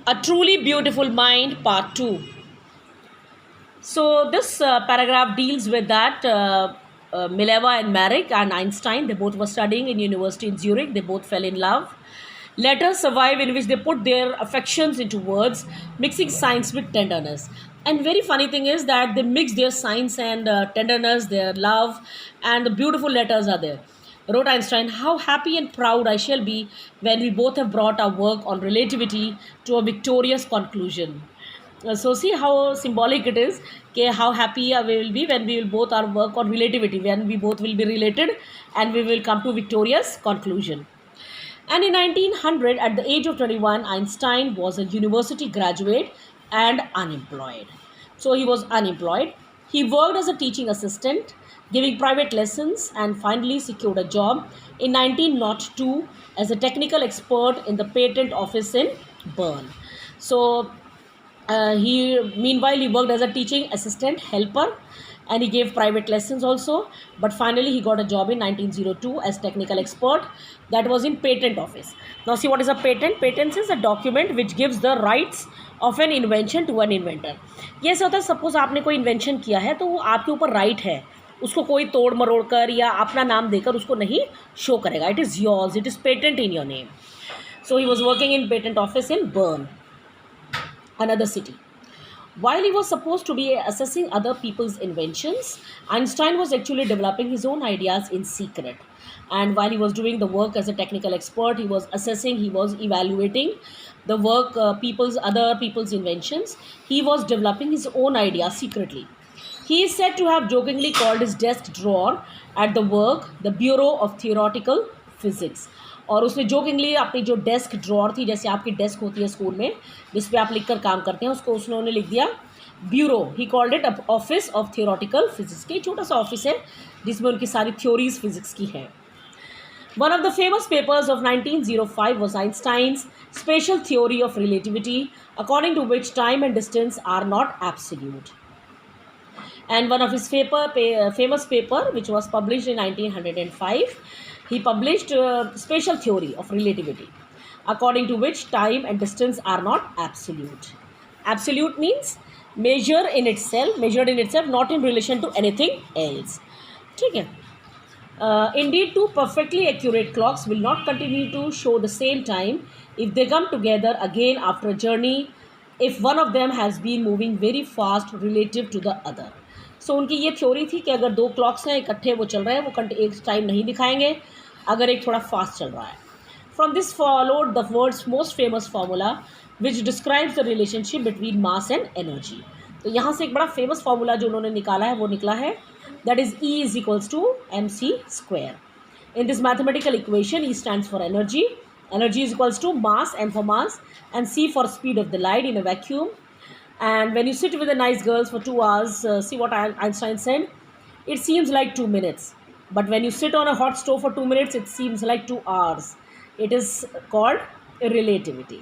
A Truly Beautiful Mind, Part 2. So, this paragraph deals with that Mileva and Marek and Einstein, they both were studying in university in Zurich. They both fell in love. Letters survive in which they put their affections into words, mixing science with tenderness. And very funny thing is that they mix their science and tenderness, their love, and the beautiful letters are there. Wrote Einstein, how happy and proud I shall be when we both have brought our work on relativity to a victorious conclusion. So see how symbolic it is. Okay, how happy we will be when we will both our work on relativity, when we both will be related and we will come to victorious conclusion. And in 1900, at the age of 21, Einstein was a university graduate and unemployed. So he was unemployed. He worked as a teaching assistant, giving private lessons, and finally secured a job in 1902 as a technical expert in the patent office in Bern. So he worked as a teaching assistant helper, and he gave private lessons also, but finally he got a job in 1902 as technical expert, that was in patent office. Now see what is a patent. Patent is a document which gives the rights of an invention to an inventor. ये ऐसा होता है, suppose आपने कोई invention किया है तो वो आपके ऊपर राइट है, उसको कोई तोड़ मरोड़ कर या अपना नाम देकर उसको नहीं शो करेगा. It is yours, it is patent in your name. So he was working in patent office in Bern, another city. While he was supposed to be assessing other people's inventions, Einstein was actually developing his own ideas in secret. And while he was doing the work as a technical expert, he was assessing, he was evaluating the work, other people's inventions. He was developing his own ideas secretly. He is said to have jokingly called his desk drawer at the work the Bureau of Theoretical Physics. और उसने jokingly अपनी जो desk drawer थी, जैसे आपकी desk होती है school में जिस पे आप लिख कर काम करते हैं, उसको उन्होंने लिख दिया bureau. He called it office of theoretical physics. के छोटा सा ऑफिस है जिसमें उनकी सारी थ्योरीज फिजिक्स की है. One of the famous papers of 1905 was Einstein's special theory of relativity, according to which time and distance are not absolute. And one of his famous paper, which was published in 1905, he published a special theory of relativity, according to which time and distance are not absolute. Absolute means measured in itself, not in relation to anything else. ठीक है. Indeed, two perfectly accurate clocks will not continue to show the same time if they come together again after a journey, if one of them has been moving very fast relative to the other. So उनकी ये theory थी कि अगर दो clocks हैं इकट्ठे वो चल रहे हैं, वो एक टाइम नहीं दिखाएंगे अगर एक थोड़ा फास्ट चल रहा है. From this followed the world's most famous formula which describes the relationship between mass and energy. तो यहाँ से एक बड़ा फेमस फार्मूला जो उन्होंने निकाला है वो निकला है, that is E is equals to mc square. In this mathematical equation, E stands for energy. Energy is equals to mass, M for mass, and C for speed of the light in a vacuum. And when you sit with the nice girls for 2 hours, see what Einstein said, it seems like 2 minutes. But when you sit on a hot stove for 2 minutes, it seems like 2 hours. It is called relativity.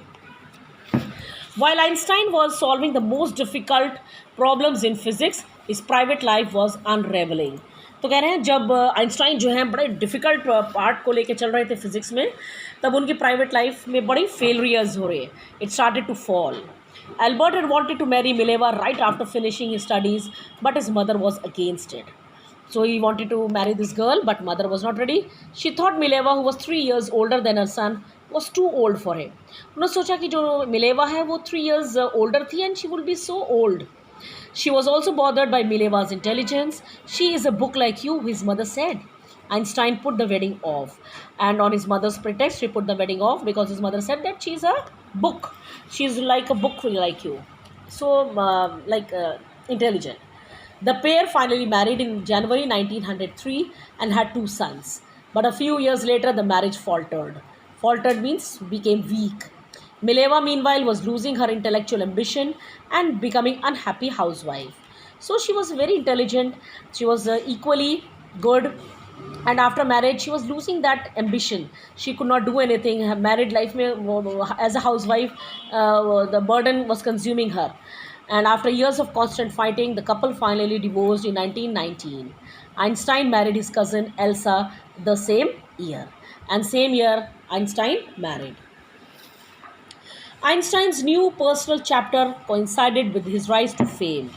While Einstein was solving the most difficult problems in physics, his private life was unraveling. तो कह रहे हैं जब Einstein जो हैं बड़े difficult part को लेके चल रहे थे फिज़िक्स में, तब उनकी प्राइवेट लाइफ में बड़ी फेलियर्स हो रहे हैं. It started to fall. Albert had wanted to marry Mileva right after finishing his studies, but his mother was against it. So he wanted to marry this girl, but mother was not ready. She thought Mileva, who was 3 years older than her son, was too old for him. उन्होंने सोचा कि जो Mileva है वो 3 years older थी and she would be so old. She was also bothered by Mileva's intelligence. She is a book like you, his mother said. Einstein put the wedding off, and on his mother's pretext, he put the wedding off because his mother said that she's a book. She's like a book like you, so intelligent. The pair finally married in January 1903 and had 2 sons. But a few years later, the marriage faltered. Faltered means became weak. Mileva, meanwhile, was losing her intellectual ambition and becoming unhappy housewife. So she was very intelligent. She was equally good. And after marriage, she was losing that ambition. She could not do anything. Her married life, as a housewife, the burden was consuming her. And after years of constant fighting, the couple finally divorced in 1919. Einstein married his cousin Elsa the same year. And same year, Einstein married. Einstein's new personal chapter coincided with his rise to fame.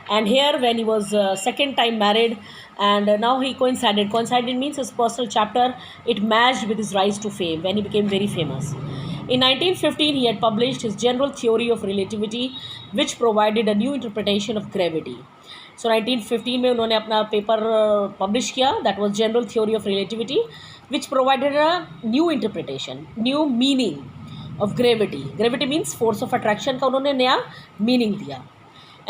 And here, when he was second time married, and now he coincided. Coincided means his personal chapter, it matched with his rise to fame when he became very famous. In 1915, he had published his General Theory of Relativity, which provided a new interpretation of gravity. So 1915 में उन्होंने अपना paper publish किया, that was general theory of relativity, which provided a new interpretation, new meaning of gravity. Gravity means force of attraction का उन्होंने नया meaning दिया.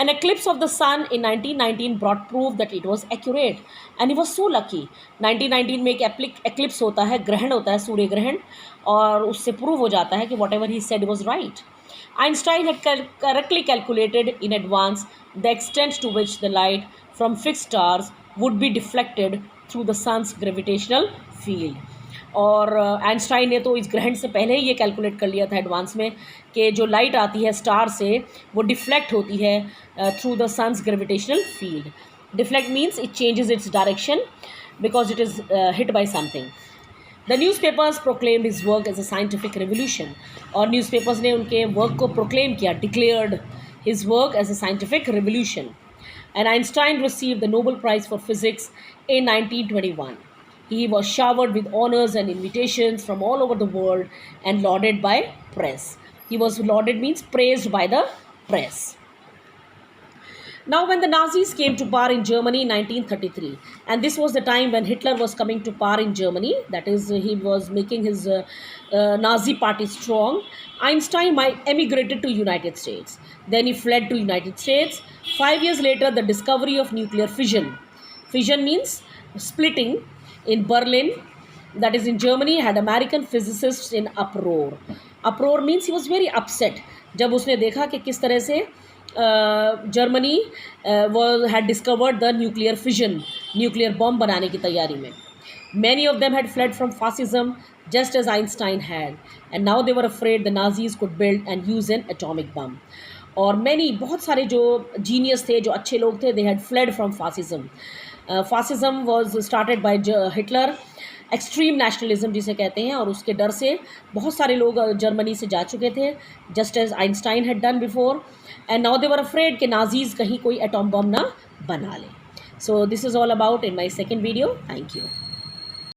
An eclipse of the sun in 1919 brought proof that it was accurate, and he was so lucky. 1919 में एक eclipse होता है, ग्रहण होता है, सूर्य ग्रहण, और उससे प्रूव हो जाता है कि whatever he said was right. Einstein had correctly calculated in advance the extent to which the light from fixed stars would be deflected through the sun's gravitational field. और आइंस्टाइन ने तो इस ग्रहण से पहले ही ये कैलकुलेट कर लिया था एडवांस में कि जो लाइट आती है स्टार से वो डिफ्लेक्ट होती है through the sun's gravitational field. Deflect means it changes its direction because it is hit by something. The newspapers proclaimed his work as a scientific revolution. और न्यूज़पेपर्स ने उनके वर्क को प्रोक्लेम किया, declared his work as a scientific revolution. And Einstein received the Nobel prize for physics in 1921. He was showered with honors and invitations from all over the world and lauded by press. He was lauded means praised by the press. Now, when the Nazis came to power in Germany in 1933, and this was the time when Hitler was coming to power in Germany, that is, he was making his Nazi party strong, Einstein emigrated to United States. Then he fled to United States. 5 years later, the discovery of nuclear fission. Fission means splitting. In Berlin, that is in Germany, had American physicists in uproar. Uproar means he was very upset जब उसने देखा कि किस तरह से Germany had discovered the nuclear fission, nuclear bomb बनाने की तैयारी में. Many of them had fled from fascism just as Einstein had, and now they were afraid the Nazis could build and use an atomic bomb. और बहुत सारे जो genius थे, जो अच्छे लोग थे, they had fled from fascism. Fascism was started by Hitler, extreme nationalism जिसे कहते हैं, और उसके डर से बहुत सारे लोग जर्मनी से जा चुके थे, just as Einstein had done before, and now they were afraid कि नाजीज कहीं कोई एटॉम बम ना बना ले. So this is all about in my second video. Thank you.